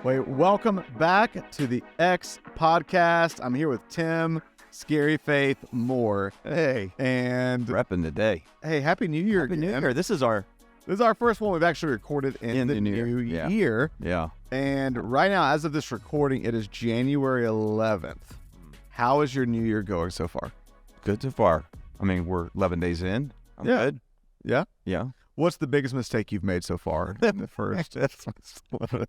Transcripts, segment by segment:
Wait, welcome back to the X Podcast. I'm here with Tim, Scary Faith Moore. Hey, and repping today. Hey, Happy New Year! Happy New Year! This is our first one we've actually recorded in the new year. Yeah. And right now, as of this recording, it is January 11th. How is your New Year going so far? Good so far. I mean, we're 11 days in. I'm good. Yeah. Yeah. What's the biggest mistake you've made so far? The first 11.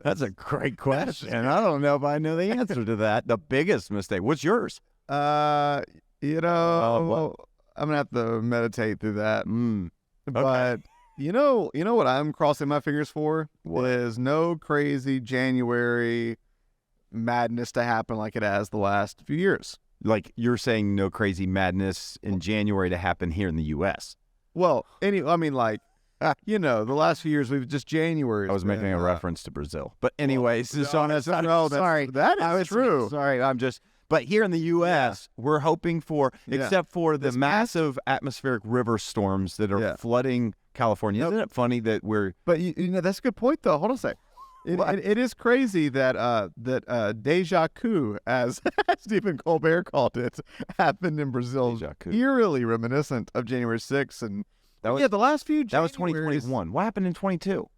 That's a great question. And I don't know if I know the answer to that. The biggest mistake. What's yours? I'm gonna have to meditate through that. But you know what I'm crossing my fingers for is no crazy January madness to happen like it has the last few years. Like you're saying, no crazy madness in January to happen here in the U.S. Well, the last few years we've just January. I was making a reference to Brazil, but anyways, sorry, that is true. Sorry, but here in the U.S., we're hoping for, except for the massive atmospheric river storms that are flooding California. Isn't it funny that we're? But that's a good point, though. Hold on a sec. It is crazy that deja vu, as Stephen Colbert called it, happened in Brazil. Eerily reminiscent of January 6th, and that was the last few. That was 2021. What happened in 22?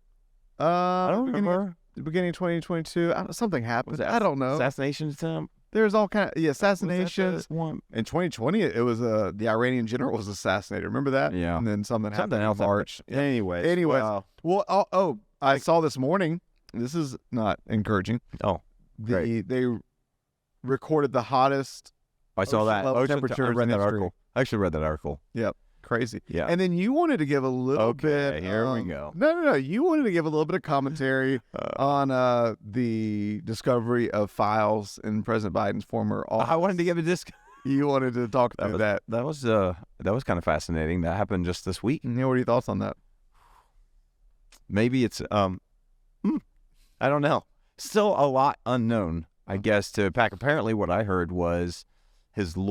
I don't remember. The beginning of 2022, something happened. I don't know. Assassination attempt. There's all kind of assassinations. In 2020, it was the Iranian general was assassinated. Remember that? Yeah. And then something happened in March. Anyways. Well, I saw this morning. This is not encouraging. Oh, they recorded the hottest. I saw that. Temperatures. I read that article. I actually read that article. Yep. Crazy. Yeah. And then you wanted to give a little bit. Here we go. No. You wanted to give a little bit of commentary on the discovery of files in President Biden's former office. I wanted to give a You wanted to talk through that. That was kind of fascinating. That happened just this week. What are your thoughts on that? Maybe it's I don't know. Still a lot unknown, I guess, to pack. Apparently what I heard was President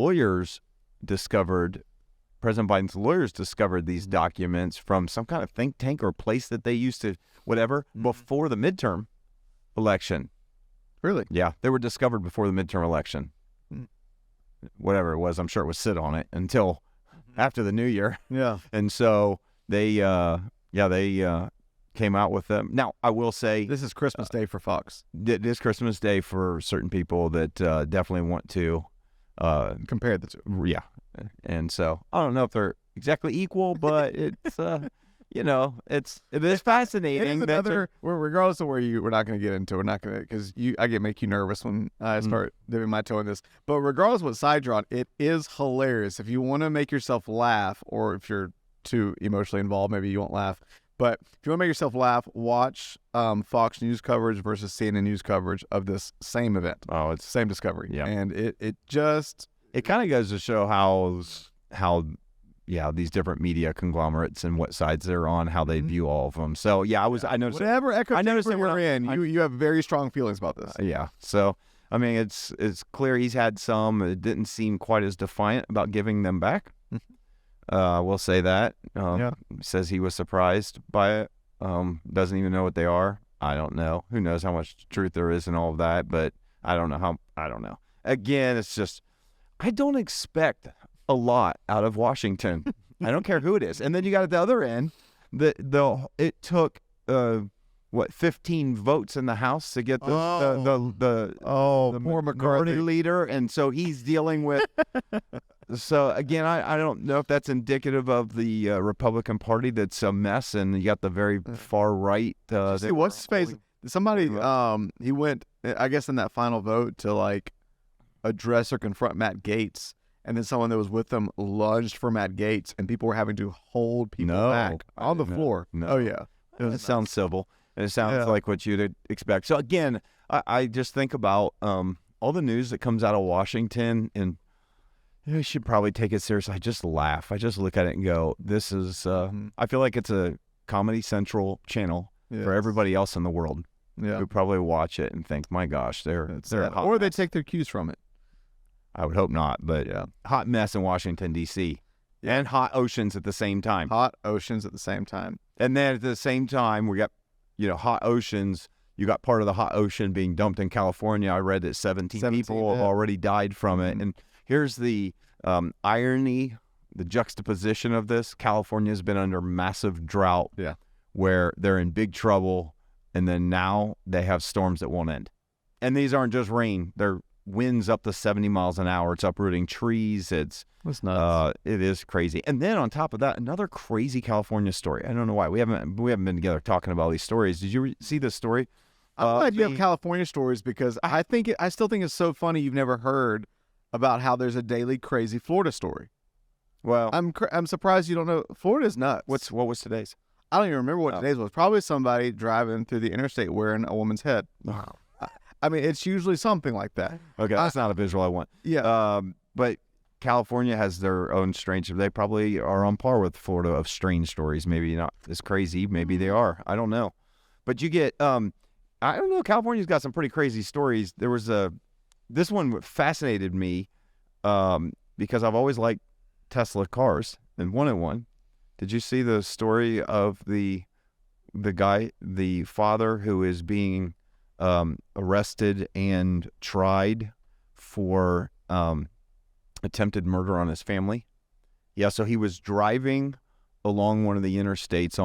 Biden's lawyers discovered these documents from some kind of think tank or place that they used to, before the midterm election. Really? Yeah, they were discovered before the midterm election. Whatever it was, I'm sure it was sit on it until after the new year. Yeah. And so they came out with them. Now, I will say... This is Christmas Day for Fox. It is Christmas Day for certain people that definitely want to... compare the two. Yeah. And so, I don't know if they're exactly equal, but it's, it is fascinating. Regardless of we're not going to get into it. We're not going to... Because I make you nervous when I start dipping my toe in this. But regardless of what side you're on, it is hilarious. If you want to make yourself laugh, or if you're too emotionally involved, maybe you won't laugh. But if you want to make yourself laugh, watch Fox News coverage versus CNN News coverage of this same event. Oh, it's the same discovery. Yeah. And it kind of goes to show how these different media conglomerates and what sides they're on, how they view all of them. So I noticed whatever echo chamber you're in, you have very strong feelings about this. Yeah. So I mean, it's clear he's had some. It didn't seem quite as defiant about giving them back. We'll say that. Says he was surprised by it. Doesn't even know what they are. I don't know. Who knows how much truth there is in all of that, but I don't know. Again, it's just, I don't expect a lot out of Washington. I don't care who it is. And then you got at the other end, it took 15 votes in the House to get the poor McCarthy leader, and so he's dealing with. So again, I don't know if that's indicative of the Republican Party that's a mess, and you got the very far right. See, what's his face? Somebody he went, I guess, in that final vote to address or confront Matt Gaetz, and then someone that was with them lunged for Matt Gaetz, and people were having to hold people back on the floor. No. Oh yeah, it sounds civil. And it sounds like what you'd expect. So again, I just think about all the news that comes out of Washington, and you should probably take it seriously. I just laugh. I just look at it and go, this is, I feel like it's a Comedy Central channel for everybody else in the world who probably watch it and think, my gosh, they're hot. Or they take their cues from it. I would hope not, but Yeah. hot mess in Washington, D.C. And hot oceans at the same time. Hot oceans at the same time. And then at the same time, we got, hot oceans. You got part of the hot ocean being dumped in California. I read that 17 people have already died from it. And here's the irony, the juxtaposition of this. California has been under massive drought where they're in big trouble, and then now they have storms that won't end. And these aren't just rain. They're winds up to 70 miles an hour. It's uprooting trees. That's nuts. It is crazy. And then on top of that, another crazy California story. I don't know why. We haven't been together talking about all these stories. Did you see this story? I'm glad you have California stories because I still think it's so funny you've never heard about how there's a daily crazy Florida story. Well, I'm surprised you don't know. Florida's nuts. What was today's? I don't even remember what today's was. Probably somebody driving through the interstate wearing a woman's head. I mean, it's usually something like that. Okay, that's not a visual I want. Yeah. But California has their own strange. They probably are on par with Florida of strange stories. Maybe not as crazy. Maybe they are. I don't know. But you get. I don't know. California's got some pretty crazy stories. There was this one fascinated me because I've always liked Tesla cars and wanted one. Did you see the story of the guy, the father who is being arrested and tried for attempted murder on his family? Yeah, so he was driving along one of the interstates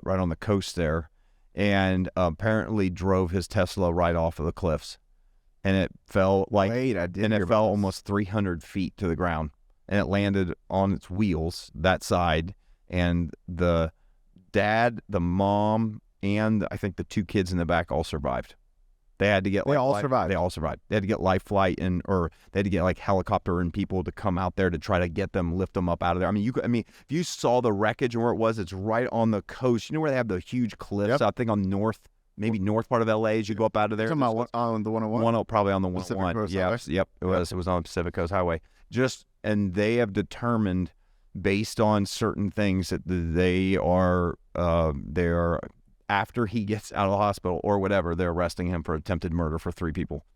right on the coast there, and apparently drove his Tesla right off of the cliffs, and it fell almost 300 feet to the ground, and it landed on its wheels that side, and the dad, the mom, and I think the two kids in the back all survived. They had to get They all survived. They had to get life flight or they had to get like helicopter and people to come out there to try to get them, lift them up out of there. I mean, if you saw the wreckage and where it was, it's right on the coast. You know where they have the huge cliffs? Yep. I think on north part of LA as you go up out of there. Talking about on the 101? Probably on the 101. Yeah, yep. It was on the Pacific Coast Highway. And they have determined based on certain things that they are after he gets out of the hospital or whatever, they're arresting him for attempted murder for 3 people.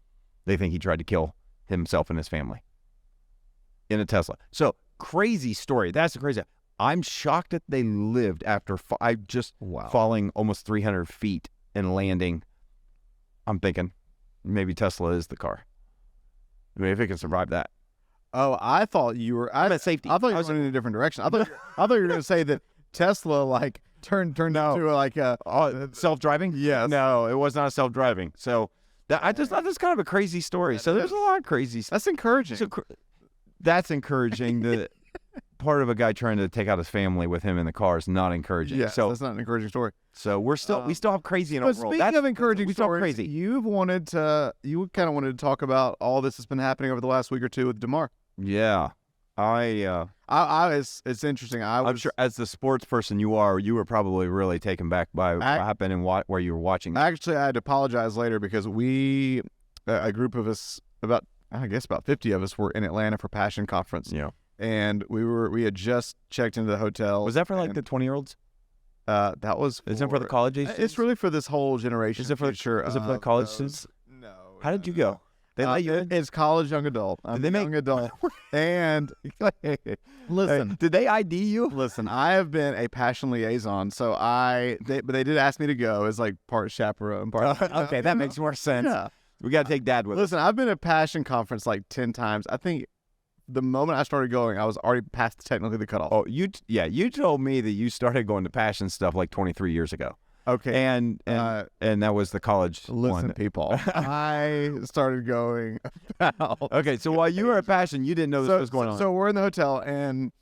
They think he tried to kill himself and his family in a Tesla. So crazy story. That's the crazy. I'm shocked that they lived after falling almost 300 feet and landing. I'm thinking maybe Tesla is the car. I mean, if it can survive that. Oh, I thought you were. I safety. I thought you were going in a different direction. I thought you were going to say that Tesla turned into self-driving. Yes. No, it was not self-driving. So I just thought that's kind of a crazy story. So there's a lot of crazy stuff. That's encouraging. So that's encouraging. The part of a guy trying to take out his family with him in the car is not encouraging. Yeah, so that's not an encouraging story. So we still have crazy in our world. Speaking of encouraging stories, crazy. you kind of wanted to talk about all this that's been happening over the last week or two with Damar. Yeah. It's interesting. I'm sure as the sports person you were probably really taken back by what happened and where you were watching. Actually, I had to apologize later because a group of us, about 50 of us, were in Atlanta for Passion Conference. Yeah. And we had just checked into the hotel. Was that for the 20-year-olds? That was. Is it for the college age? It's really for this whole generation. Is it for the college students? No. How did you go? They let you in? It's college young adult. I'm a young adult. And listen, did they ID you? Listen, I have been a passion liaison, so but they did ask me to go as part chaperone. Okay, that makes more sense. Yeah. We got to take Dad with us. Listen, I've been at Passion Conference 10 times. I think the moment I started going, I was already past technically the cutoff. Oh, you told me that you started going to Passion stuff 23 years ago. Okay. And that was the college Listen, one. people, I started going about. Okay, so while you were at Passion, you didn't know this was going on. So we're in the hotel, and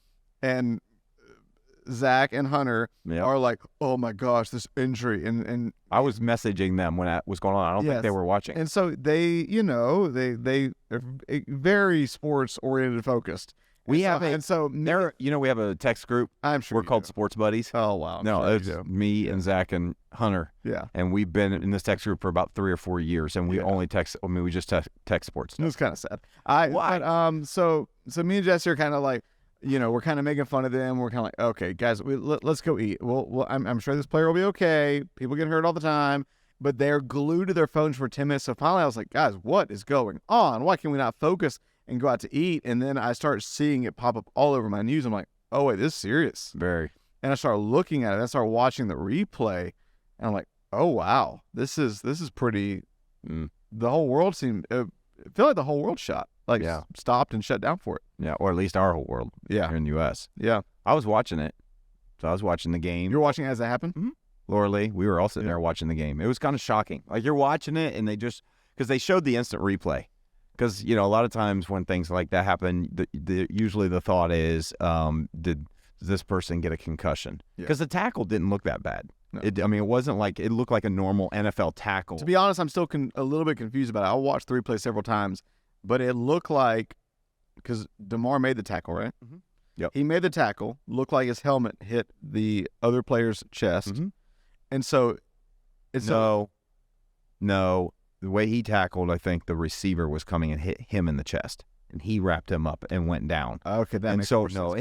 Zach and Hunter are like, oh my gosh, this injury. And I was messaging them when that was going on. I don't think they were watching. And so they are very sports oriented, focused. We have a text group. I'm sure we're called Sports Buddies. Oh wow! It's me and Zach and Hunter. Yeah, and we've been in this text group for about 3 or 4 years, and we only text. I mean, we just text sports stuff. It's kind of sad. Why? But, so me and Jesse are kind of we're kind of making fun of them. We're kind of okay, guys, let's go eat. I'm sure this player will be okay. People get hurt all the time, but they're glued to their phones for 10 minutes. So finally, I was like, guys, what is going on? Why can we not focus? and go out to eat, and then I start seeing it pop up all over my news. I'm like, oh wait, this is serious. Very. And I start looking at it. I start watching the replay, and I'm like, oh wow, this is pretty. The whole world seemed. I feel like the whole world stopped and shut down for it. Yeah, or at least our whole world. Yeah, here in the U.S. Yeah, I was watching it. So I was watching the game. You were watching it as it happened? Mm-hmm. Laura Lee, we were all sitting there watching the game. It was kind of shocking. Like, you're watching it, and because they showed the instant replay. Because, a lot of times when things like that happen, usually the thought is, did this person get a concussion? Because the tackle didn't look that bad. No. It wasn't like, it looked like a normal NFL tackle. To be honest, I'm still a little bit confused about it. I watched the replay several times, but it looked like, because Damar made the tackle, right? Mm-hmm. Yep. He made the tackle, looked like his helmet hit the other player's chest. Mm-hmm. And so it's no, the way he tackled, I think the receiver was coming and hit him in the chest, and he wrapped him up and went down. Okay, that makes so sense.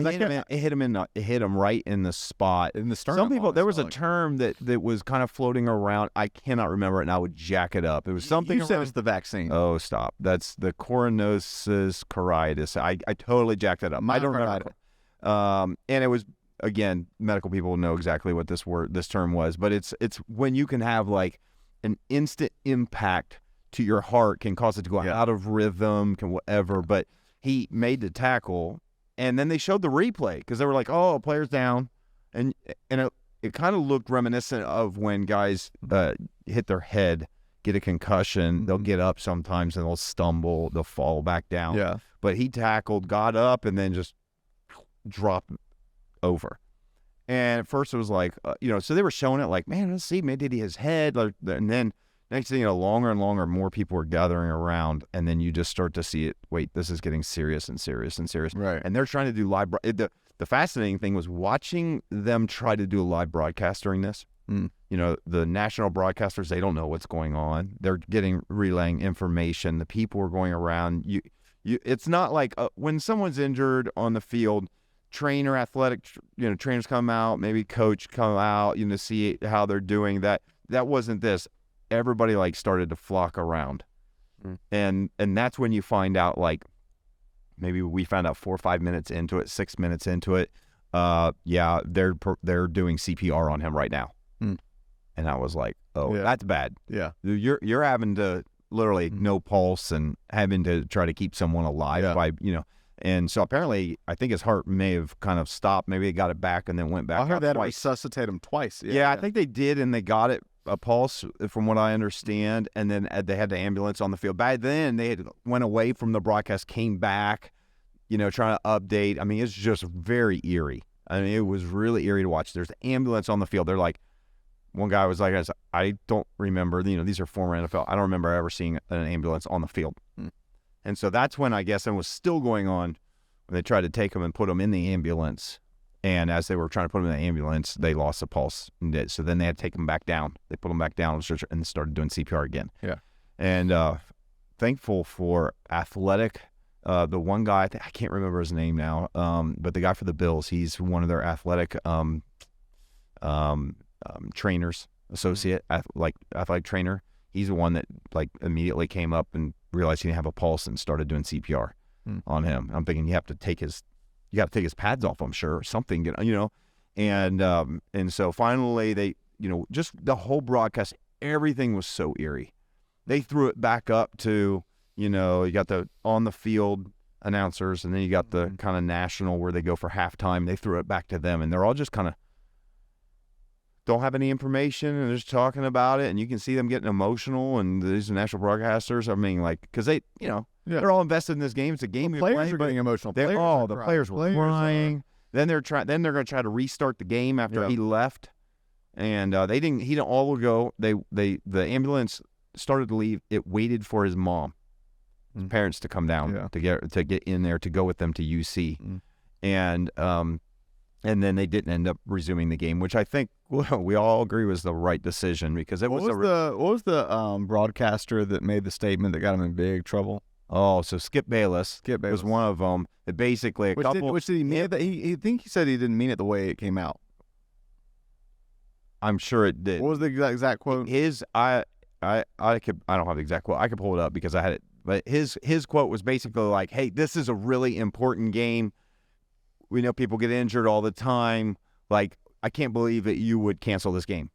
It hit him right in the spot. In the sternum. Some people, there was a term that was kind of floating around. I cannot remember it, and I would jack it up. It was something. You said it's the vaccine. Oh, stop! That's the coronosis caritis. I totally jacked it up. I don't remember. And it was, again, medical people know exactly what this term was, but it's when you can have like an instant impact to your heart, can cause it to go out of rhythm, can whatever. But he made the tackle, and then they showed the replay because they were like, "Oh, player's down," and it kind of looked reminiscent of when guys hit their head, get a concussion. They'll get up sometimes and they'll stumble, they'll fall back down. Yeah, but he tackled, got up, and then just dropped over. And at first it was like, so they were showing it like, man, let's see, maybe his head. And then next thing you know, longer and longer, more people were gathering around. And then you just start to see it. Wait, this is getting serious and serious and serious. Right. And they're trying to do live. The fascinating thing was watching them try to do a live broadcast during this. The national broadcasters, they don't know what's going on. They're relaying information. The people are going around. It's not like when someone's injured on the field, athletic trainers come out, maybe coach come out, see how they're doing. That wasn't this. Everybody started to flock around. And that's when you find out, maybe we found out 4 or 5 minutes into it, 6 minutes into it. They're doing CPR on him right now. And I was like, that's bad. Yeah. You're having to literally no pulse and having to try to keep someone alive by, And so apparently, I think his heart may have kind of stopped. Maybe they got it back and then went back. I heard that resuscitate him twice. Yeah, I think they did, and they got a pulse, from what I understand. And then they had the ambulance on the field. Back then, they had went away from the broadcast, came back, trying to update. I mean, it's just very eerie. I mean, it was really eerie to watch. There's an ambulance on the field. They're like, one guy was like, I don't remember. These are former NFL. I don't remember ever seeing an ambulance on the field. And so that's when, I guess, it was still going on when they tried to take him and put him in the ambulance. And as they were trying to put him in the ambulance, they lost the pulse. So then they had to take him back down. They put him back down and started doing CPR again. Yeah. And thankful for athletic. The one guy, I can't remember his name now, but the guy for the Bills, he's one of their athletic trainers, associate, athletic trainer. He's the one that immediately came up and realized he didn't have a pulse and started doing CPR on him. I'm thinking you got to take his pads off, I'm sure, or something, and so finally they, just the whole broadcast, everything was so eerie. They threw it back up to, you got the on the field announcers, and then you got the kind of national where they go for halftime. They threw it back to them, and they're all just kind of don't have any information, and they're just talking about it, and you can see them getting emotional, and these national broadcasters, I mean, because they, they're all invested in this game. It's a game. Players are getting emotional. The players were crying. Then they're going to try to restart the game after he left, and they didn't. He didn't all go. The ambulance started to leave. It waited for his mom, his parents to come down to get in there to go with them to UC, and then they didn't end up resuming the game, which I think we all agree was the right decision, because it was. What was the broadcaster that made the statement that got him in big trouble? Oh, so Skip Bayless was one of them. It basically which did he mean it? He said he didn't mean it the way it came out. I'm sure it did. What was the exact quote? I don't have the exact quote. I could pull it up because I had it But his quote was basically like, hey, this is a really important game. We know people get injured all the time. Like, I can't believe that you would cancel this game.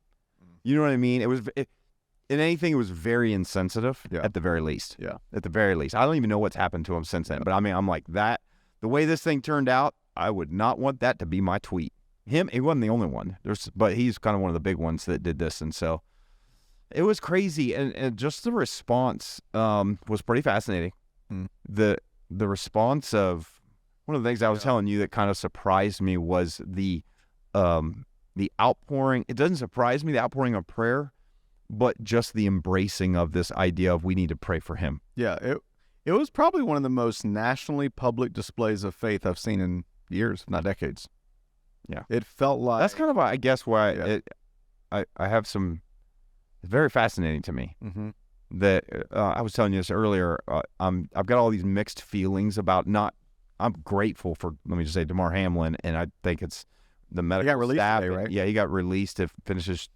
You know what I mean? In anything, it was very insensitive at the very least. Yeah. At the very least. I don't even know what's happened to him since then. But, I mean, I'm like, the way this thing turned out, I would not want that to be my tweet. He wasn't the only one. But he's kind of one of the big ones that did this. And so it was crazy. And just the response was pretty fascinating. The response of one of the things I was telling you that kind of surprised me was the outpouring. It doesn't surprise me, the outpouring of prayer, but just the embracing of this idea of we need to pray for him. Yeah, it was probably one of the most nationally public displays of faith I've seen in years, if not decades. Yeah. It felt like... That's kind of, I guess, why I have some... It's very fascinating to me that I was telling you this earlier. I've got all these mixed feelings about I'm grateful for, let me just say, Damar Hamlin, and I think it's the medical staff. Today, right? Yeah, he got released to finish his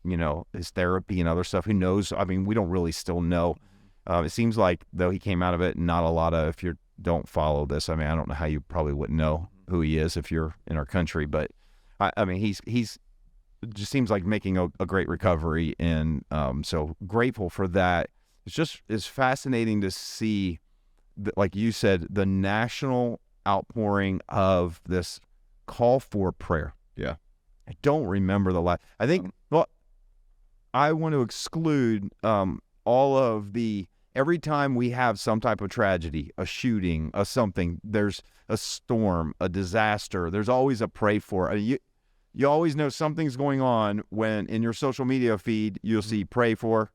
therapy and other stuff. Who knows? I mean, we don't really still know. It seems like, though, he came out of it, not a lot of, if you don't follow this, I mean, I don't know how you probably wouldn't know who he is if you're in our country, but I mean, he's it just seems like making a great recovery, and so grateful for that. It's fascinating to see, like you said, the national outpouring of this call for prayer. Yeah. I don't remember the last. I think, I want to exclude all of the, every time we have some type of tragedy, a shooting, a something, there's a storm, a disaster, there's always a pray for. You always know something's going on when in your social media feed you'll see pray for,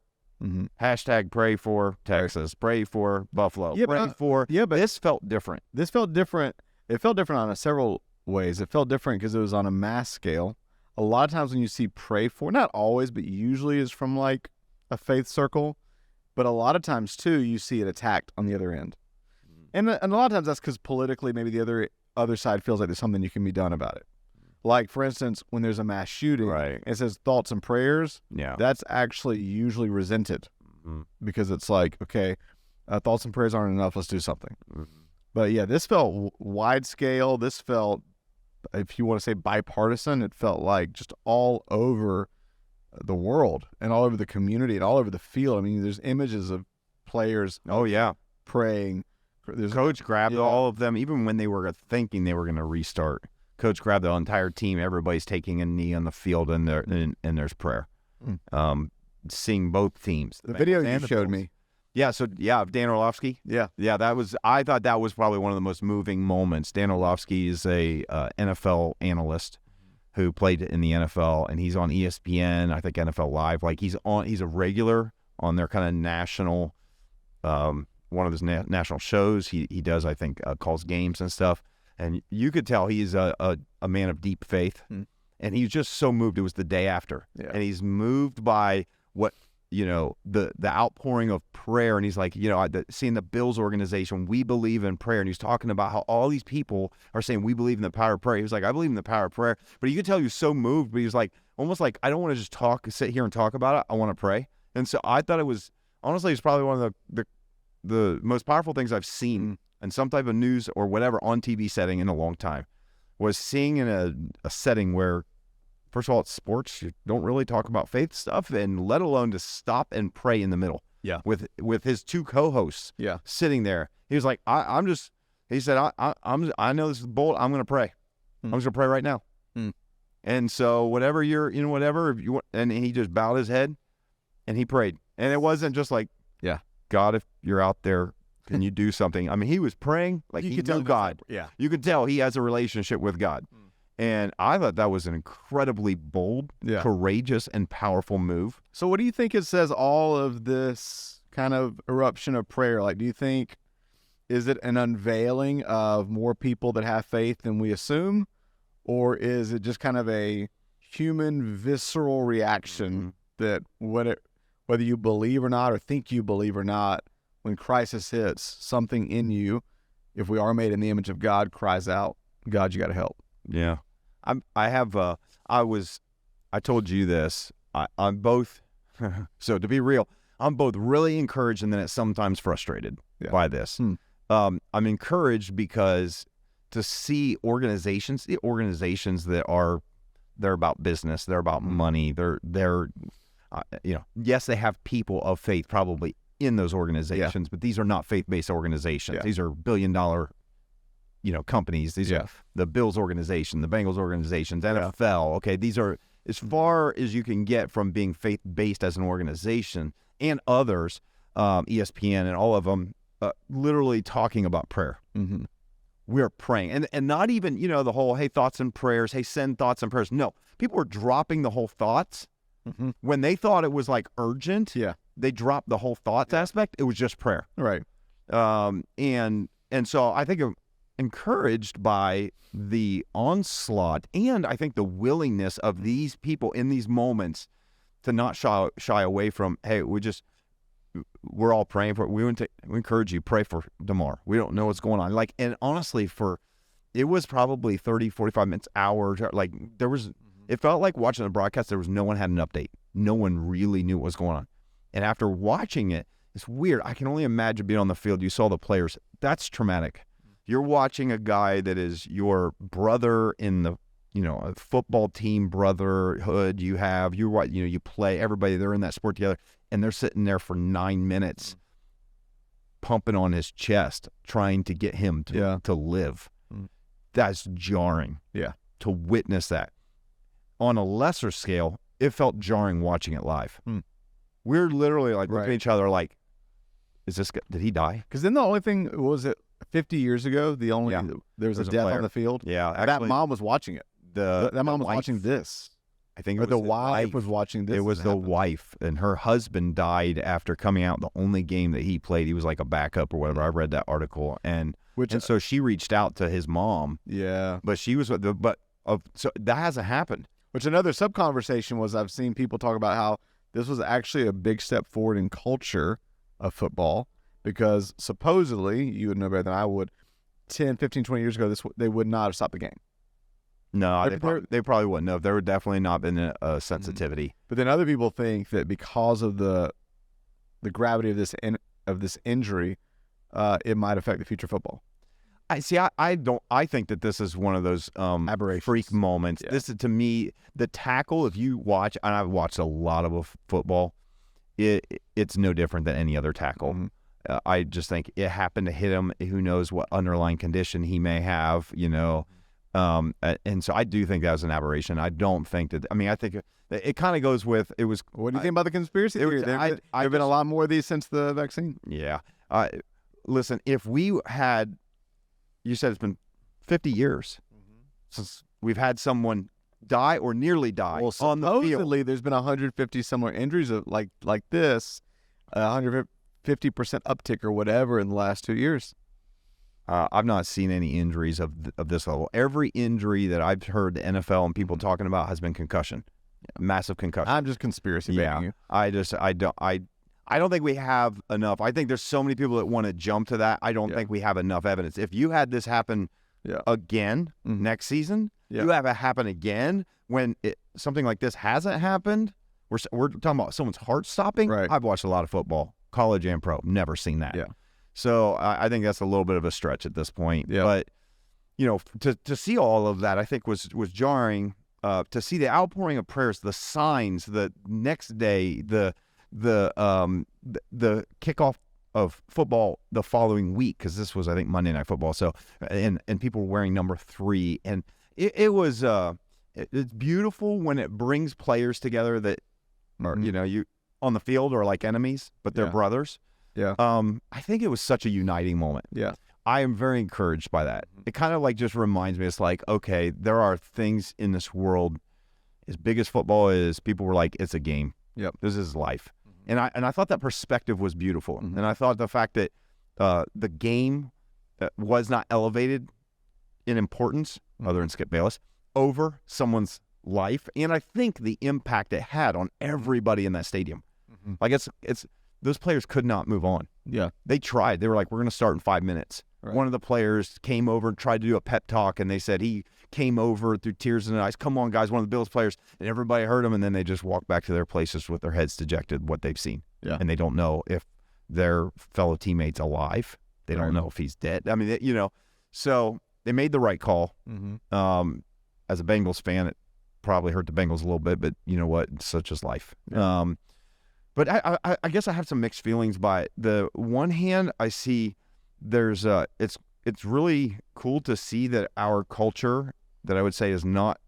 hashtag pray for Texas, pray for Buffalo, pray for. Yeah, but this felt different. It felt different on several ways. It felt different because it was on a mass scale. A lot of times when you see pray for, not always, but usually is from like a faith circle. But a lot of times too, you see it attacked on the other end. And a lot of times that's because politically maybe the other side feels like there's something you can be done about it. Like, for instance, when there's a mass shooting, it says thoughts and prayers. Yeah. That's actually usually resented because it's like, okay, thoughts and prayers aren't enough. Let's do something. But yeah, this felt wide scale. This felt, if you want to say bipartisan, it felt like just all over the world and all over the community and all over the field. I mean, there's images of players. Oh, yeah. Praying. Coach grabbed all of them, even when they were thinking they were going to restart. Coach grabbed the entire team. Everybody's taking a knee on the field, and there's prayer. Seeing both teams. The video you showed me. Yeah, Dan Orlovsky. Yeah, I thought that was probably one of the most moving moments. Dan Orlovsky is a NFL analyst who played in the NFL, and he's on ESPN, I think NFL Live. Like, he's a regular on their kind of national, one of his national shows. He does, I think, calls games and stuff. And you could tell he's a man of deep faith. And he's just so moved. It was the day after. Yeah. And he's moved by what, the outpouring of prayer. And he's like, seeing the Bills organization, we believe in prayer. And he's talking about how all these people are saying, we believe in the power of prayer. He was like, I believe in the power of prayer. But you could tell he was so moved. But he was like, almost like, I don't want to just sit here and talk about it. I want to pray. And so I thought it was, honestly, it's probably one of the most powerful things I've seen in some type of news or whatever on TV setting in a long time, was seeing in a setting where, first of all, it's sports. You don't really talk about faith stuff, and let alone to stop and pray in the middle. Yeah. With his two co-hosts. Yeah. Sitting there, he was like, he said, I know this is bold. I'm going to pray. I'm just going to pray right now. And so whatever whatever if you want, and he just bowed his head and he prayed. And it wasn't just like, God, if you're out there, can you do something? I mean, he was praying like he knew God. Yeah. You could tell he has a relationship with God. And I thought that was an incredibly bold, courageous, and powerful move. So what do you think it says all of this kind of eruption of prayer? Like, do you think, is it an unveiling of more people that have faith than we assume? Or is it just kind of a human visceral reaction that whether you believe or not or think you believe or not, when crisis hits, something in you, if we are made in the image of God, cries out, God, you got to help. Yeah. I told you this. I'm both. So to be real, I'm both really encouraged and then it's sometimes frustrated by this. I'm encouraged because to see organizations that they're about business, they're about money, they're yes, they have people of faith probably in those organizations, but these are not faith-based organizations. These are billion-dollar companies. These are the Bills organization, the Bengals organizations, NFL. Okay, these are as far as you can get from being faith-based as an organization, and others, ESPN and all of them, literally talking about prayer. We're praying, and not even the whole hey thoughts and prayers, hey send thoughts and prayers. No, people were dropping the whole thoughts when they thought it was like urgent. They dropped the whole thoughts aspect. It was just prayer, right? And so I think I'm encouraged by the onslaught, and I think the willingness of these people in these moments to not shy away from, hey, we're all praying for it. We encourage you, pray for Damar. We don't know what's going on. Like, and honestly, it was probably 30, 45 minutes, hours. Like it felt like watching the broadcast, no one had an update. No one really knew what was going on. And after watching it, it's weird. I can only imagine being on the field. You saw the players. That's traumatic. You're watching a guy that is your brother in the, a football team brotherhood you play, everybody, they're in that sport together, and they're sitting there for 9 minutes pumping on his chest, trying to get him to live. That's jarring. To witness that. On a lesser scale, it felt jarring watching it live. We're literally like looking at each other like, did he die? Because then the only thing was it 50 years ago, there was a death on the field. Yeah, actually, that mom was watching it. That mom was watching this. I think the wife was watching this. It was the wife, and her husband died after coming out the only game that he played. He was like a backup or whatever. I read that article, and so she reached out to his mom. But she was so that hasn't happened. Which another sub conversation was, I've seen people talk about how this was actually a big step forward in culture of football, because supposedly, you would know better than I would, 10, 15, 20 years ago, they would not have stopped the game. No, they probably wouldn't have. There would definitely not been a sensitivity. But then other people think that because of the gravity of this injury, it might affect the future of football. I think that this is one of those freak moments. This is, to me, the tackle. If you watch, and I've watched a lot of football, it's no different than any other tackle. I just think it happened to hit him. Who knows what underlying condition he may have, and so I do think that was an aberration. I don't think that. I mean, I think it kind of goes with it was. What do you think about the conspiracy theory? There have been a lot more of these since the vaccine. Yeah. Listen, if we had, you said it's been 50 years since we've had someone die or nearly die on the field. Supposedly, there's been 150 similar injuries of like this, 150% uptick or whatever in the last 2 years. I've not seen any injuries of this level. Every injury that I've heard the NFL and people talking about has been concussion, massive concussion. I'm just conspiracy baiting you. I don't think we have enough. I think there's so many people that want to jump to that. I don't think we have enough evidence. If you had this happen again next season, you have it happen again when something like this hasn't happened. We're talking about someone's heart stopping. Right. I've watched a lot of football, college and pro. Never seen that. So I think that's a little bit of a stretch at this point. But to see all of that, I think was jarring. To see the outpouring of prayers, the signs, the next day, the kickoff of football the following week, because this was, I think, Monday Night Football. So and people were wearing number 3, and it was it's beautiful when it brings players together that are you on the field are like enemies, but they're brothers. I think it was such a uniting moment. I am very encouraged by that. It kind of like just reminds me, it's like, okay, there are things in this world, as big as football is, people were like, it's a game. This is life. And I thought that perspective was beautiful. And I thought the fact that the game was not elevated in importance, other than Skip Bayless, over someone's life. And I think the impact it had on everybody in that stadium. Like it's those players could not move on. They tried. They were like, we're going to start in 5 minutes. One of the players came over and tried to do a pep talk, and they said he came over through tears in the eyes. Come on, guys, one of the Bills players. And everybody heard him, and then they just walked back to their places with their heads dejected, what they've seen. Yeah. And they don't know if their fellow teammate's alive. They don't know if he's dead. I mean, so they made the right call. As a Bengals fan, it probably hurt the Bengals a little bit, but you know what? Such is life. Yeah. But I guess I have some mixed feelings by it. The one hand, I see there's it's really cool to see that our culture, that I would say is not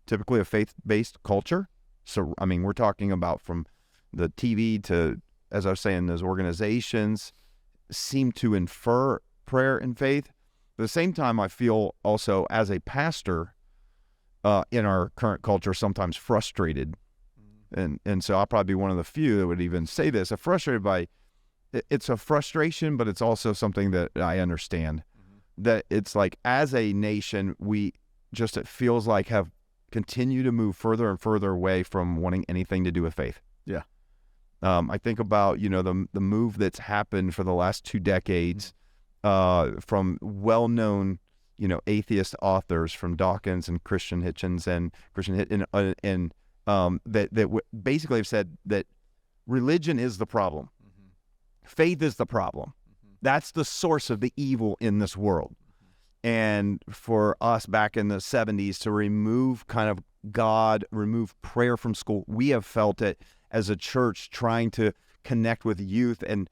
typically a faith-based culture. So, I mean, we're talking about from the TV to, as I was saying, those organizations seem to infer prayer and faith. At the same time, I feel also as a pastor in our current culture sometimes frustrated. And so I'll probably be one of the few that would even say this. I'm frustrated by, it's a frustration, but it's also something that I understand. That it's like, as a nation, we just, it feels like, have continued to move further and further away from wanting anything to do with faith. Yeah. I think about, the move that's happened for the last 2 decades from well-known, atheist authors, from Dawkins and Christian Hitchens that basically have said that religion is the problem. Faith is the problem. That's the source of the evil in this world. And for us back in the 70s to remove kind of God, remove prayer from school, we have felt it as a church trying to connect with youth. And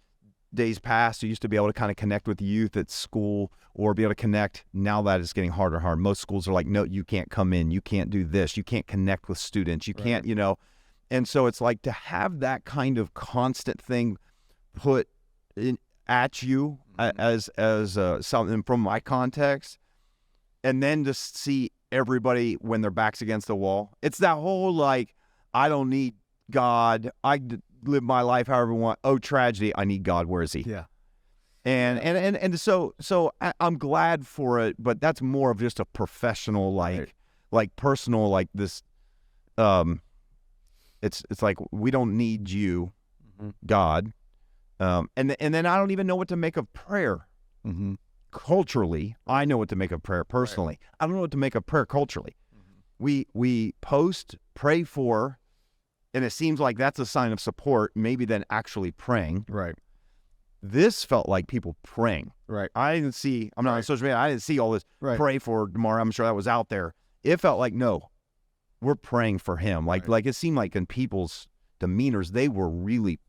days past, you used to be able to kind of connect with youth at school or be able to connect. Now that is getting harder and harder. Most schools are like, no, you can't come in. You can't do this. You can't connect with students. You can't, And so it's like to have that kind of constant thing put at you as something from my context, and then to see everybody when their back's against the wall. It's that whole like, I don't need God. I live my life however I want. Oh, tragedy! I need God. Where is He? Yeah. And so I'm glad for it, but that's more of just a professional like personal like this. It's like, we don't need you, God. And then I don't even know what to make of prayer. Culturally, I know what to make of prayer personally. I don't know what to make of prayer culturally. We post, pray for, and it seems like that's a sign of support, maybe than actually praying. Right. This felt like people praying. Right. I didn't see, I'm not on social media, I didn't see all this pray for Damar. I'm sure that was out there. It felt like, no, we're praying for him. Like it seemed like in people's demeanors, they were really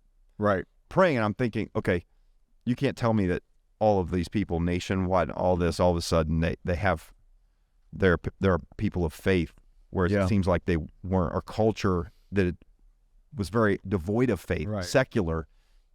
praying. And I'm thinking, okay, you can't tell me that all of these people nationwide, all this, all of a sudden they have, they're people of faith, whereas it seems like they weren't. Our culture that it was very devoid of faith, secular,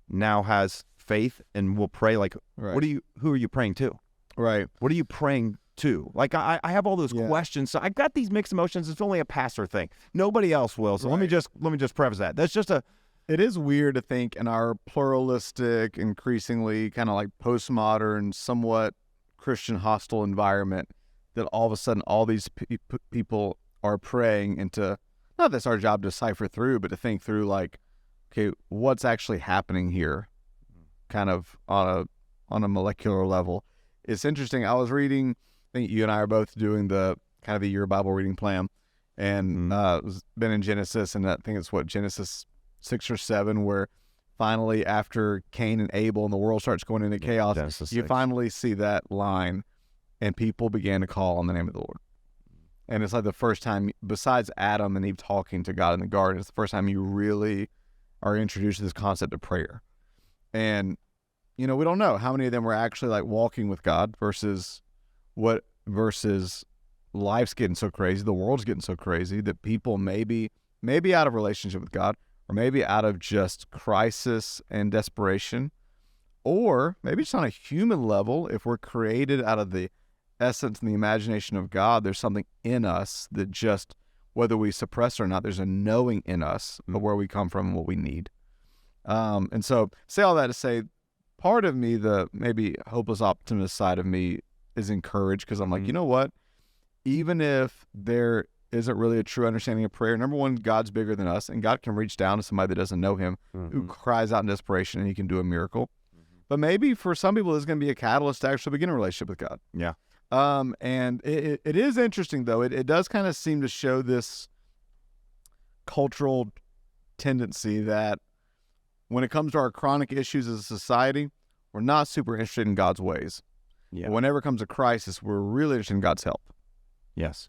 now has faith and will pray. Like, who are you praying to? Right. What are you praying to? Like, I have all those questions. So I got these mixed emotions. It's only a pastor thing. Nobody else will. So let me just preface that. That's just it is weird to think in our pluralistic, increasingly kind of like postmodern, somewhat Christian hostile environment that all of a sudden all these people are praying into, not that's our job to cipher through, but to think through like, okay, what's actually happening here kind of on a molecular level. It's interesting. I was reading, I think you and I are both doing the kind of the year Bible reading plan, and it's been in Genesis, and I think it's Genesis 6 or 7, where finally after Cain and Abel and the world starts going into chaos, you finally see that line, and people began to call on the name of the Lord. And it's like the first time, besides Adam and Eve talking to God in the garden, it's the first time you really are introduced to this concept of prayer. And, we don't know how many of them were actually like walking with God versus life's getting so crazy, the world's getting so crazy that people maybe out of relationship with God, or maybe out of just crisis and desperation, or maybe just on a human level, if we're created out of the essence and the imagination of God, there's something in us that just, whether we suppress it or not, there's a knowing in us of where we come from and what we need. And so say all that to say, part of me, the maybe hopeless optimist side of me, is encouraged, because I'm like, you know what? Even if there isn't really a true understanding of prayer, number one, God's bigger than us, and God can reach down to somebody that doesn't know Him, who cries out in desperation, and He can do a miracle. But maybe for some people, it's going to be a catalyst to actually begin a relationship with God. Yeah. And it is interesting, though. It does kind of seem to show this cultural tendency that when it comes to our chronic issues as a society, we're not super interested in God's ways. Yeah. But whenever it comes to crisis, we're really interested in God's help. Yes.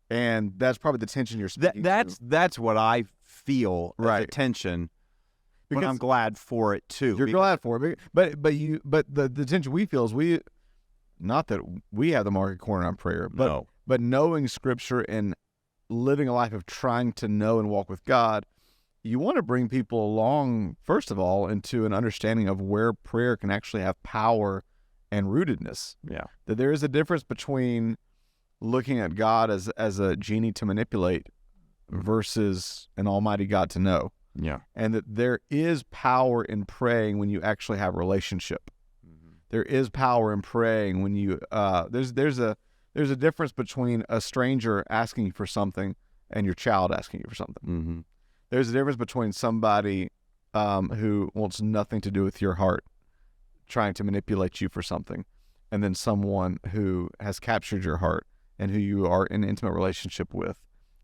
And that's probably the tension you're speaking to. That's what I feel as a tension. But I'm glad for it too. You're glad for it, but the tension we feel is not that we have the market corner on prayer, but knowing Scripture and living a life of trying to know and walk with God, you want to bring people along, first of all, into an understanding of where prayer can actually have power and rootedness. Yeah. That there is a difference between looking at God as a genie to manipulate versus an almighty God to know. Yeah. And that there is power in praying when you actually have a relationship. Mm-hmm. There is power in praying when you there's a difference between a stranger asking you for something and your child asking you for something. Mm-hmm. There's a difference between somebody who wants nothing to do with your heart trying to manipulate you for something, and then someone who has captured your heart and who you are in an intimate relationship with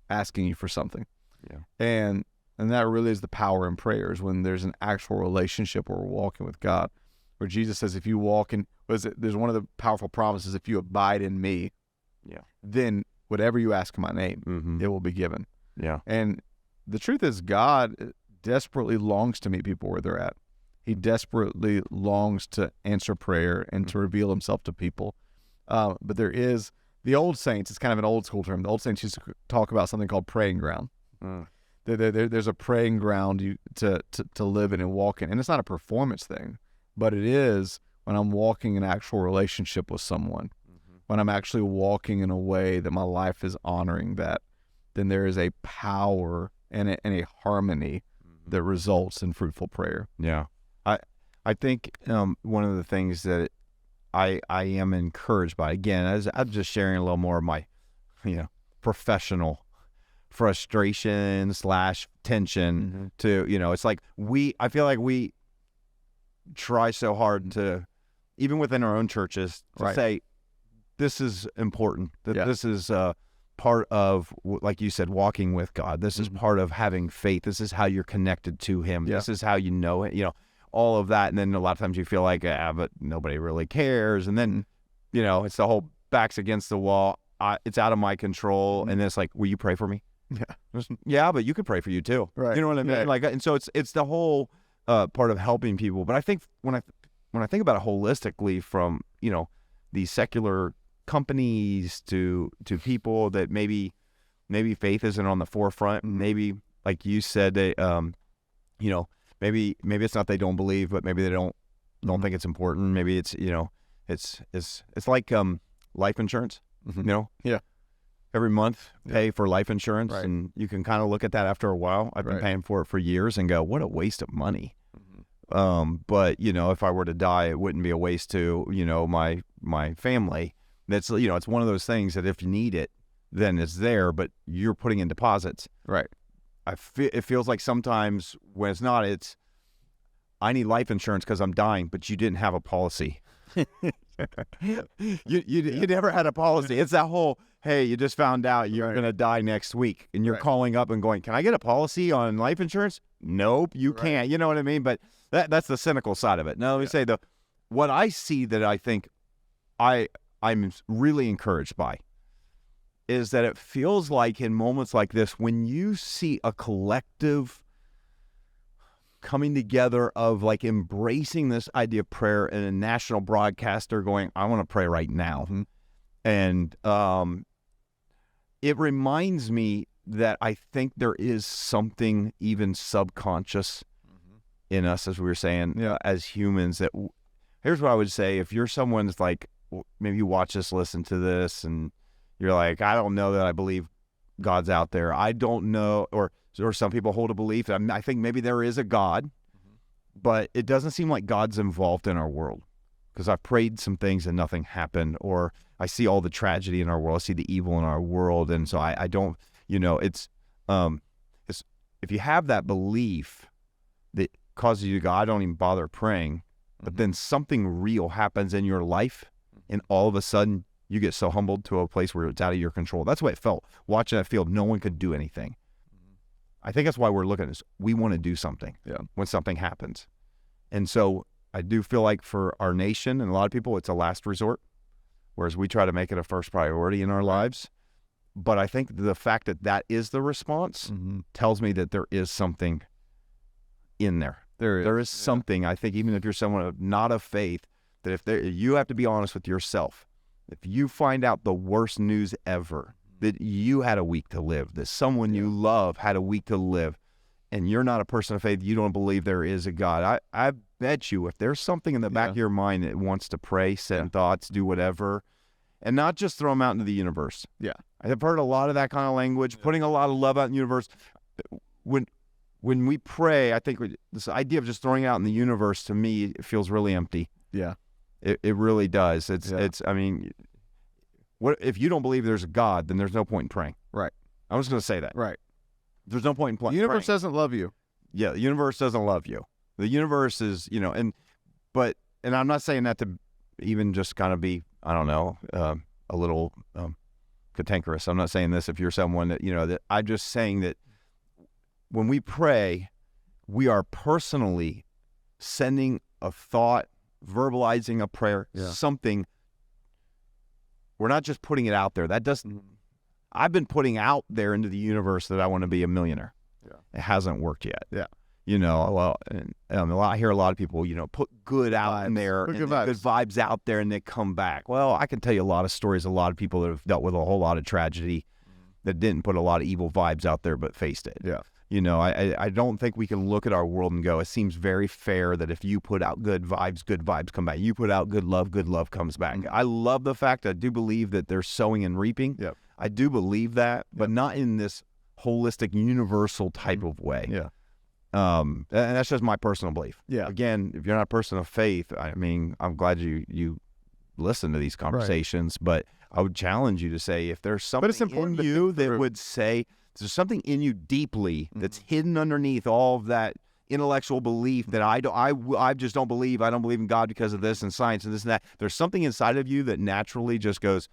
asking you for something. Yeah. And that really is the power in prayers, when there's an actual relationship where we're walking with God, where Jesus says, if you walk in, there's one of the powerful promises, if you abide in me, then whatever you ask in my name, it will be given. Yeah. And the truth is, God desperately longs to meet people where they're at. He desperately longs to answer prayer and to reveal himself to people. But there is, the old saints, it's kind of an old school term. The old saints used to talk about something called praying ground. There's a praying ground to live in and walk in. And it's not a performance thing, but it is when I'm walking in actual relationship with someone, when I'm actually walking in a way that my life is honoring that, then there is a power and a harmony that results in fruitful prayer. Yeah. I think one of the things that I am encouraged by, again, as I'm just sharing a little more of my, professional frustration / tension to, it's like I feel like we try so hard to, even within our own churches, to say, this is important, that this is part of, like you said, walking with God. This is part of having faith. This is how you're connected to him. This is how you know it, all of that. And then a lot of times you feel like, but nobody really cares. And then, it's the whole back's against the wall. It's out of my control. And then it's like, will you pray for me? Yeah, but you could pray for you too. Right. You know what I mean? Yeah. Like, and so it's the whole part of helping people. But I think when I think about it holistically, from these secular companies to people that maybe faith isn't on the forefront. Maybe, like you said, they maybe it's not they don't believe, but maybe they don't think it's important. Maybe it's it's like life insurance. Yeah. Every month pay for life insurance, and you can kind of look at that after a while. I've been paying for it for years and go, what a waste of money. But if I were to die, it wouldn't be a waste to my family. That's it's one of those things that if you need it, then it's there, but you're putting in deposits. Right. It feels like sometimes when it's not, it's I need life insurance because I'm dying, but you didn't have a policy. You never had a policy. It's that whole, hey, you just found out you're going to die next week, and you're calling up and going, can I get a policy on life insurance? Nope, you can't. You know what I mean? But that's the cynical side of it. Now, let me say, what I see that I think I'm really encouraged by is that it feels like in moments like this, when you see a collective coming together of like embracing this idea of prayer, and a national broadcaster going, I want to pray right now. And it reminds me that I think there is something even subconscious in us, as we were saying, as humans, that here's what I wo's say. If you're someone that's like, maybe you watch this, listen to this, and you're like, I don't know that I believe God's out there. I don't know, or some people hold a belief. I think maybe there is a God, but it doesn't seem like God's involved in our world, because I've prayed some things and nothing happened, or I see all the tragedy in our world. I see the evil in our world, and so I don't, it's if you have that belief that causes you to go, I don't even bother praying, but then something real happens in your life, and all of a sudden you get so humbled to a place where it's out of your control. That's what it felt watching that field. No one could do anything. I think that's why we're looking at this. We want to do something when something happens. And so I do feel like for our nation and a lot of people, it's a last resort, whereas we try to make it a first priority in our lives. But I think the fact that that is the response tells me that there is something in there. There is something. I think even if you're someone not of faith, that if you have to be honest with yourself. If you find out the worst news ever, that you had a week to live, that someone you love had a week to live, and you're not a person of faith, you don't believe there is a God, I bet you if there's something in the back of your mind that wants to pray, send thoughts, do whatever, and not just throw them out into the universe. Yeah. I've heard a lot of that kind of language, putting a lot of love out in the universe. When we pray, I think this idea of just throwing it out in the universe, to me, it feels really empty. Yeah. It really does. It's I mean, what if you don't believe there's a God, then there's no point in praying. Right. I was going to say that. Right. There's no point in praying. The universe doesn't love you. Yeah, the universe doesn't love you. The universe is, and I'm not saying that to even just kind of be, I don't know, a little cantankerous. I'm not saying this if you're someone that, that I'm just saying that when we pray, we are personally sending a thought, verbalizing a prayer, something. We're not just putting it out there. That doesn't. I've been putting out there into the universe that I want to be a millionaire. Yeah. It hasn't worked yet. Yeah. I hear a lot of people, put good out in there, and good vibes out there, and they come back. Well, I can tell you a lot of stories, a lot of people that have dealt with a whole lot of tragedy that didn't put a lot of evil vibes out there, but faced it. Yeah. I don't think we can look at our world and go, it seems very fair that if you put out good vibes come back. You put out good love comes back. I love the fact I do believe that there's sowing and reaping. Yep. I do believe that, but not in this holistic, universal type of way. Yeah. And that's just my personal belief. Yeah. Again, if you're not a person of faith, I mean, I'm glad you listen to these conversations, but I would challenge you to say, if there's something in you that would say, there's something in you deeply that's hidden underneath all of that intellectual belief that I just don't believe. I don't believe in God because of this and science and this and that. There's something inside of you that naturally just goes,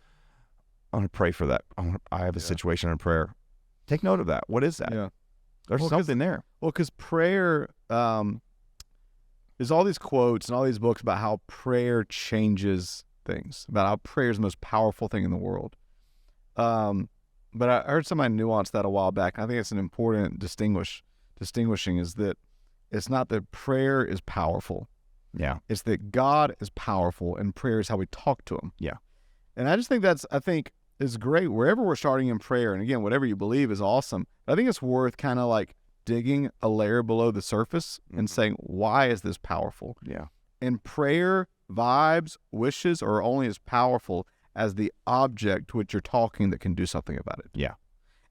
I'm going to pray for that. I have a situation in prayer. Take note of that. What is that? Yeah. There's something there. Well, because prayer, there's all these quotes and all these books about how prayer changes things, about how prayer is the most powerful thing in the world. But I heard somebody nuance that a while back. I think it's an important distinguishing is that it's not that prayer is powerful. Yeah. It's that God is powerful and prayer is how we talk to him. Yeah. And I just think is great wherever we're starting in prayer. And again, whatever you believe is awesome. I think it's worth kind of like digging a layer below the surface and saying, why is this powerful? Yeah. And prayer, vibes, wishes are only as powerful as the object to which you're talking that can do something about it. Yeah.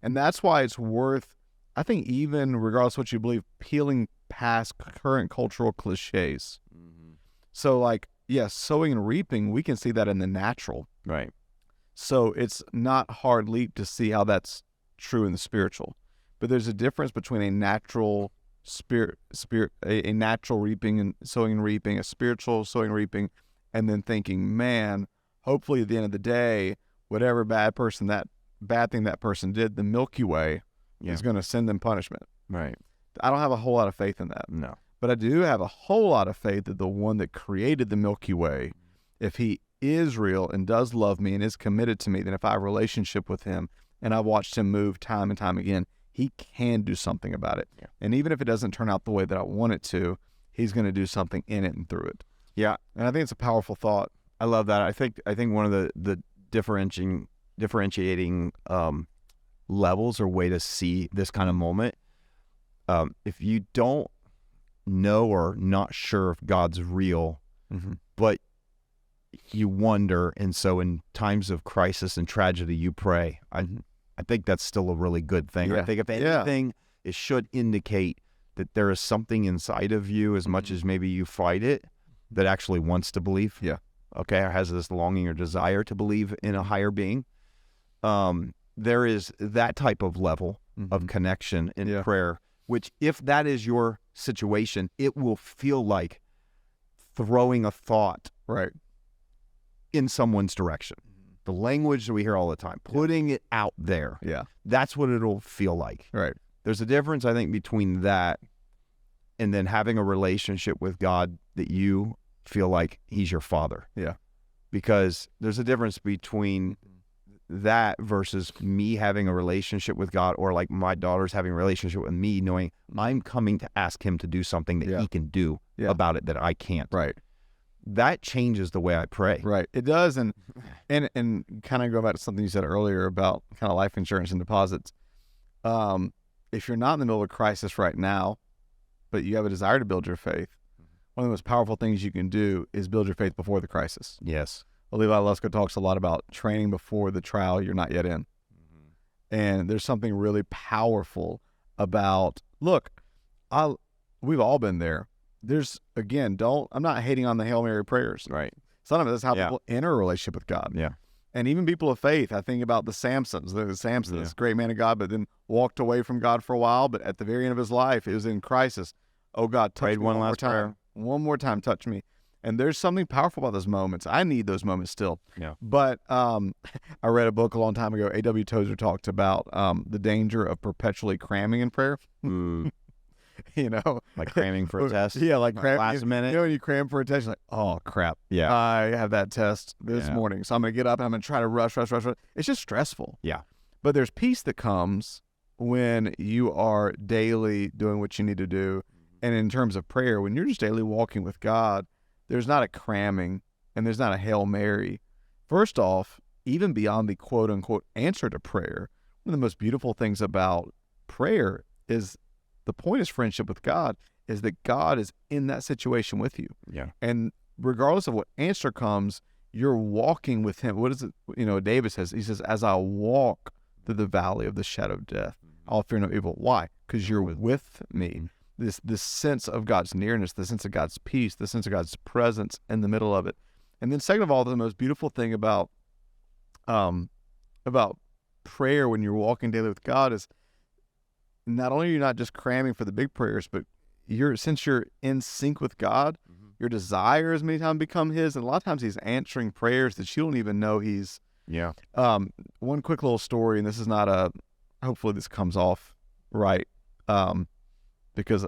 And that's why it's worth, I think, even regardless of what you believe, peeling past current cultural cliches. Mm-hmm. So like, yes, sowing and reaping, we can see that in the natural. Right. So it's not hard leap to see how that's true in the spiritual. But there's a difference between a natural a natural reaping and sowing and reaping, a spiritual sowing and reaping, and then thinking, man, hopefully at the end of the day, whatever bad thing that person did, the Milky Way is going to send them punishment. Right. I don't have a whole lot of faith in that. No. But I do have a whole lot of faith that the one that created the Milky Way, if he is real and does love me and is committed to me, then if I have a relationship with him and I've watched him move time and time again, he can do something about it. Yeah. And even if it doesn't turn out the way that I want it to, he's going to do something in it and through it. Yeah. And I think it's a powerful thought. I love that. I think one of the differentiating levels or way to see this kind of moment, if you don't know or not sure if God's real, but you wonder, and so in times of crisis and tragedy, you pray. I think that's still a really good thing. Yeah. I think if anything, it should indicate that there is something inside of you, as much as maybe you fight it, that actually wants to believe. Yeah. Okay, or has this longing or desire to believe in a higher being. There is that type of level of connection in prayer, which if that is your situation, it will feel like throwing a thought in someone's direction. The language that we hear all the time, putting it out there. Yeah. That's what it'll feel like. Right. There's a difference, I think, between that and then having a relationship with God that you feel like he's your father. Yeah. Because there's a difference between that versus me having a relationship with God, or like my daughter's having a relationship with me, knowing I'm coming to ask him to do something that he can do about it that I can't. Right. That changes the way I pray. Right. It does. And kind of go back to something you said earlier about kind of life insurance and deposits. If you're not in the middle of a crisis right now, but you have a desire to build your faith, one of the most powerful things you can do is build your faith before the crisis. Yes. Levi Lusko talks a lot about training before the trial you're not yet in. And there's something really powerful about, look, we've all been there. There's, again, I'm not hating on the Hail Mary prayers. Right. Sometimes that's how people enter a relationship with God. Yeah. And even people of faith, I think about the Samsons. This great man of God, but then walked away from God for a while. But at the very end of his life, it was in crisis. Oh, God, touch me one more time. Prayer. One more time, touch me. And there's something powerful about those moments. I need those moments still. Yeah. But I read a book a long time ago. A.W. Tozer talked about the danger of perpetually cramming in prayer. You know, like cramming for a test. Yeah, like cram last minute. You know, when you cram for a test, you're like, oh crap. Yeah. I have that test this morning, so I'm gonna get up and I'm gonna try to rush. It's just stressful. Yeah. But there's peace that comes when you are daily doing what you need to do. And in terms of prayer, when you're just daily walking with God, there's not a cramming and there's not a Hail Mary. First off, even beyond the quote unquote answer to prayer, one of the most beautiful things about prayer is the point is friendship with God, is that God is in that situation with you. Yeah. And regardless of what answer comes, you're walking with him. What is it? You know, David says, he says, as I walk through the valley of the shadow of death, I'll fear no evil. Why? Because you're with me. This sense of God's nearness, the sense of God's peace, the sense of God's presence in the middle of it. And then second of all, the most beautiful thing about prayer when you're walking daily with God is not only are you not just cramming for the big prayers, but since you're in sync with God, your desires many times become his. And a lot of times he's answering prayers that you don't even know he's. Yeah. One quick little story, and this is not hopefully this comes off right. Because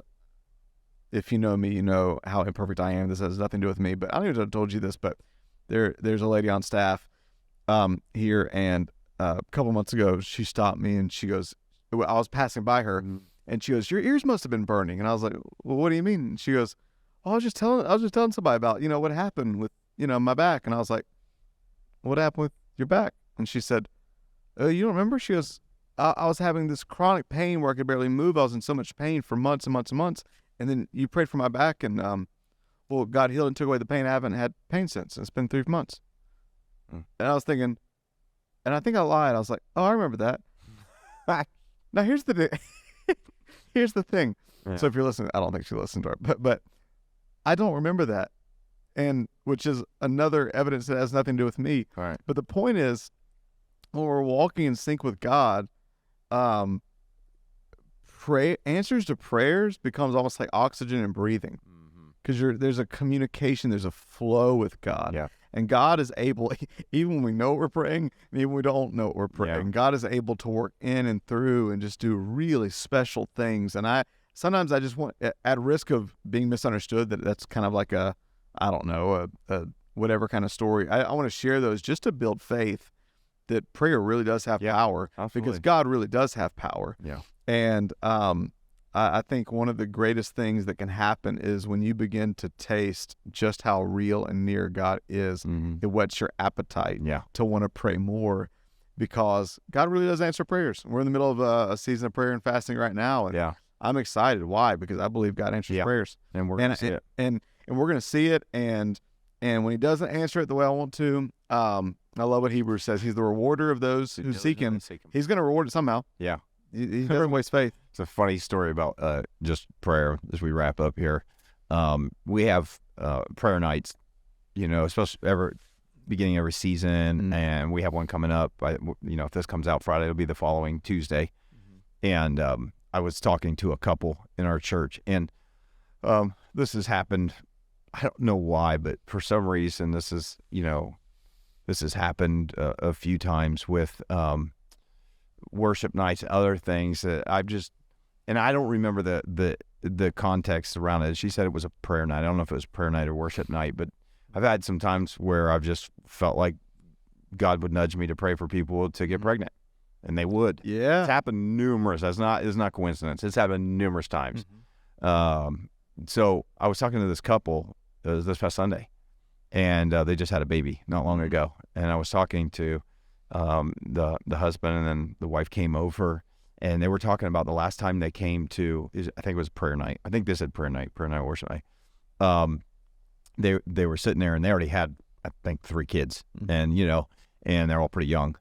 if you know me, you know how imperfect I am. This has nothing to do with me, but I don't even know if I told you this, but there's a lady on staff here, and a couple months ago, she stopped me and she goes, I was passing by her, and she goes, your ears must have been burning. And I was like, well, what do you mean? And she goes, I was just telling somebody about, you know, what happened with, you know, my back. And I was like, what happened with your back? And she said, you don't remember? She goes, I was having this chronic pain where I could barely move. I was in so much pain for months and months and months. And then you prayed for my back, and well, God healed and took away the pain. I haven't had pain since. It's been 3 months. And I was thinking, and I think I lied. I was like, oh, I remember that. Now here's the here's the thing. Yeah. So if you're listening, I don't think she listened to her, but I don't remember that, and which is another evidence that has nothing to do with me. All right. But the point is, when we're walking in sync with God, answers to prayers becomes almost like oxygen and breathing, because there's a communication, there's a flow with God. Yeah. And God is able, even when we know what we're praying, and even when we don't know what we're praying, God is able to work in and through and just do really special things. And sometimes I just want, at risk of being misunderstood, that's kind of like a whatever kind of story. I want to share those just to build faith that prayer really does have power, because God really does have power. Yeah. And I think one of the greatest things that can happen is when you begin to taste just how real and near God is, it whets your appetite to want to pray more, because God really does answer prayers. We're in the middle of a season of prayer and fasting right now. And I'm excited. Why? Because I believe God answers prayers. And we're going to see it. And we're going to see it. And when he doesn't answer it the way I want to, I love what Hebrews says. He's the rewarder of those who seek him. He's going to reward it somehow. Yeah. He doesn't waste faith. It's a funny story about just prayer as we wrap up here. We have prayer nights, you know, especially beginning every season, and we have one coming up. If this comes out Friday, it'll be the following Tuesday. And I was talking to a couple in our church, and this has happened. I don't know why, but for some reason, this has happened a few times with worship nights, other things that and I don't remember the context around it. She said it was a prayer night. I don't know if it was prayer night or worship night, but I've had some times where I've just felt like God would nudge me to pray for people to get pregnant, and they would. Yeah. It's happened numerous. It's not coincidence. It's happened numerous times. So I was talking to this couple this past Sunday, and they just had a baby not long ago. And I was talking to the husband, and then the wife came over, and they were talking about the last time they came to, I think it was prayer night. I think they said prayer night worship night. They were sitting there, and they already had, I think, 3 kids, and and they're all pretty young,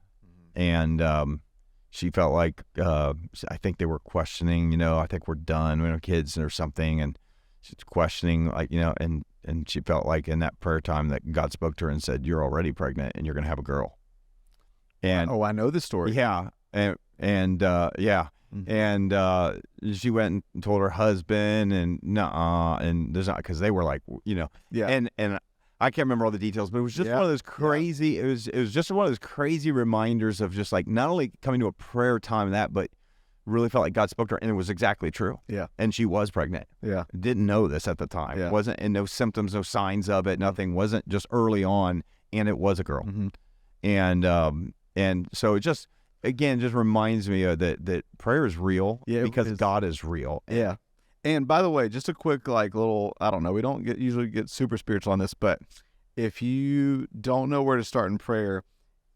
and she felt like I think they were questioning, I think we're done, we have kids or something, and she's questioning, like, and she felt like in that prayer time that God spoke to her and said, "You're already pregnant, and you're going to have a girl." And I know the story. Yeah, and she went and told her husband, and and there's not, because they were like, and I can't remember all the details, but it was just one of those crazy. It was just one of those crazy reminders of just like not only coming to a prayer time but really felt like God spoke to her, and it was exactly true. Yeah, and she was pregnant. Yeah, didn't know this at the time. Yeah. Wasn't, and no symptoms, no signs of it, nothing. Wasn't, just early on, and it was a girl. And so it just, again, just reminds me that prayer is real, because God is real. Yeah. And by the way, just a quick, like, little, I don't know, we don't usually get super spiritual on this, but if you don't know where to start in prayer,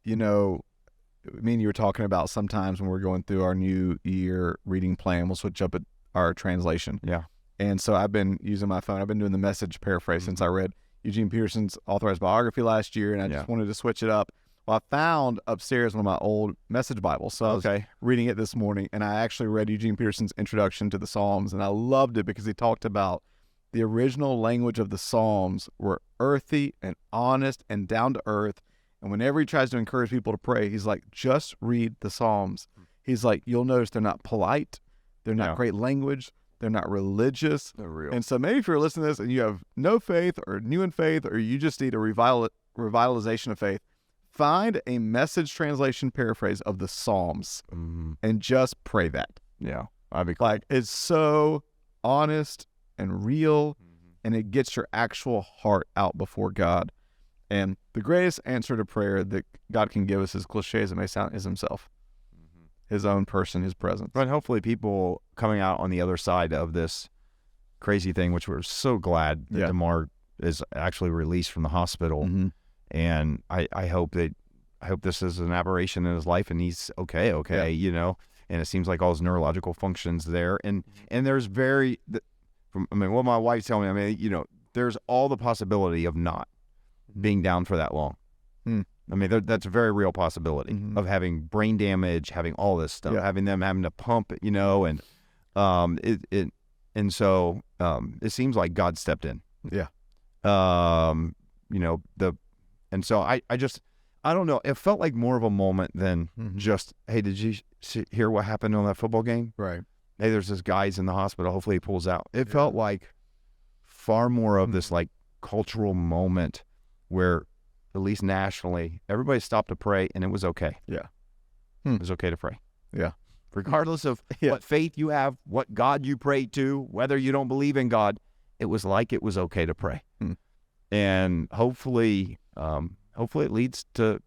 me and you were talking about sometimes when we're going through our new year reading plan, we'll switch up our translation. Yeah. And so I've been using my phone. I've been doing the Message paraphrase since I read Eugene Peterson's authorized biography last year, and I just wanted to switch it up. Well, I found upstairs one of my old Message Bibles, so I was reading it this morning, and I actually read Eugene Peterson's introduction to the Psalms, and I loved it because he talked about the original language of the Psalms were earthy and honest and down to earth, and whenever he tries to encourage people to pray, he's like, just read the Psalms. He's like, you'll notice they're not polite, they're not great language, they're not religious. They're real. And so maybe if you're listening to this and you have no faith or new in faith, or you just need a revitalization of faith, find a Message translation paraphrase of the Psalms and just pray that. Yeah. I'd be cool. Like, it's so honest and real, and it gets your actual heart out before God. And the greatest answer to prayer that God can give us, as cliche as it may sound, is himself. His own person, his presence. But hopefully people coming out on the other side of this crazy thing, which we're so glad that Damar is actually released from the hospital. And I hope this is an aberration in his life, and he's okay, and it seems like all his neurological functions there. And there's what my wife's telling me, there's all the possibility of not being down for that long. That's a very real possibility of having brain damage, having all this stuff, having to pump, and so it seems like God stepped in. Yeah. And so I don't know. It felt like more of a moment than just, hey, did you hear what happened on that football game? Right. Hey, there's this guy's in the hospital. Hopefully he pulls out. It felt like far more of this like cultural moment where, at least nationally, everybody stopped to pray, and it was okay. Yeah. It was okay to pray. Yeah. Regardless of what faith you have, what God you pray to, whether you don't believe in God, it was okay to pray. And hopefully it leads to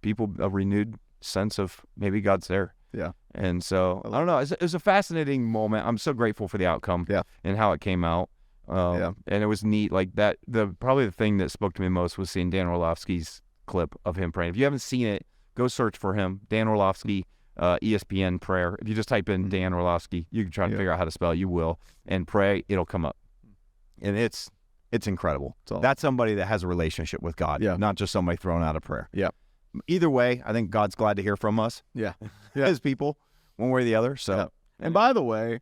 people a renewed sense of maybe God's there. Yeah. And so, I don't know. It was a fascinating moment. I'm so grateful for the outcome and how it came out. And it was neat. Like that, probably the thing that spoke to me most was seeing Dan Orlovsky's clip of him praying. If you haven't seen it, go search for him. Dan Orlovsky, ESPN prayer. If you just type in Dan Orlovsky, you can try to figure out how to spell it. You will. And pray, it'll come up. And it's incredible. That's somebody that has a relationship with God, not just somebody throwing out a prayer. Yeah. Either way, I think God's glad to hear from us. Yeah. His people, one way or the other. So, And by the way,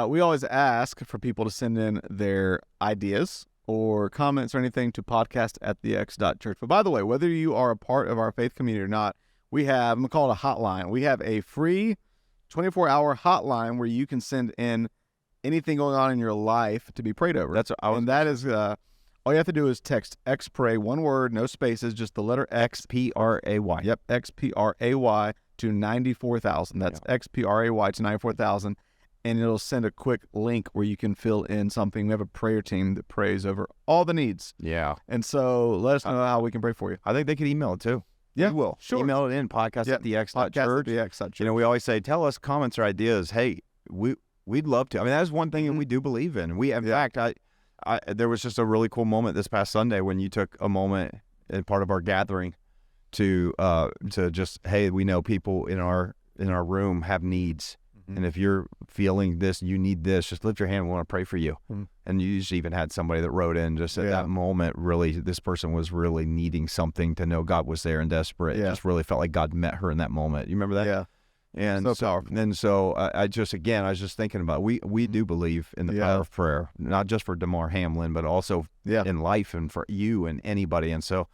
we always ask for people to send in their ideas or comments or anything to podcast@thex.church. But by the way, whether you are a part of our faith community or not, I'm going to call it a hotline. We have a free 24-hour hotline where you can send in anything going on in your life to be prayed over. That is all you have to do is text XPray, one word, no spaces, just the letter X. XPRAY. Yep, XPRAY to 94,000. That's XPRAY to 94,000. and it'll send a quick link where you can fill in something. We have a prayer team that prays over all the needs. Yeah. And so let us know how we can pray for you. I think they could email it too. Yeah, we will. Sure. Email it in, podcast@thex.church. Podcast@thex.church. You know, we always say, tell us comments or ideas. Hey, we'd love to. I mean, that is one thing that we do believe in. In fact, there was just a really cool moment this past Sunday when you took a moment in part of our gathering to just, hey, we know people in our room have needs. And if you're feeling this, you need this, just lift your hand. We want to pray for you. And you just even had somebody that wrote in just at that moment, really, this person was really needing something to know God was there and desperate. Just really felt like God met her in that moment. You remember that? Yeah. And so powerful. And so I was just thinking about, we do believe in the power of prayer, not just for Damar Hamlin, but also in life and for you and anybody. And so,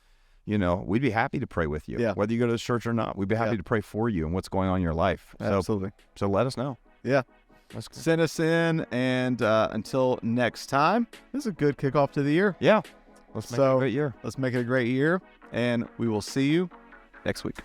you know, we'd be happy to pray with you, whether you go to this church or not. We'd be happy to pray for you and what's going on in your life. Absolutely. So let us know. Yeah. That's good. Send us in, and until next time, this is a good kickoff to the year. Yeah. Let's make it a great year. Let's make it a great year, and we will see you next week.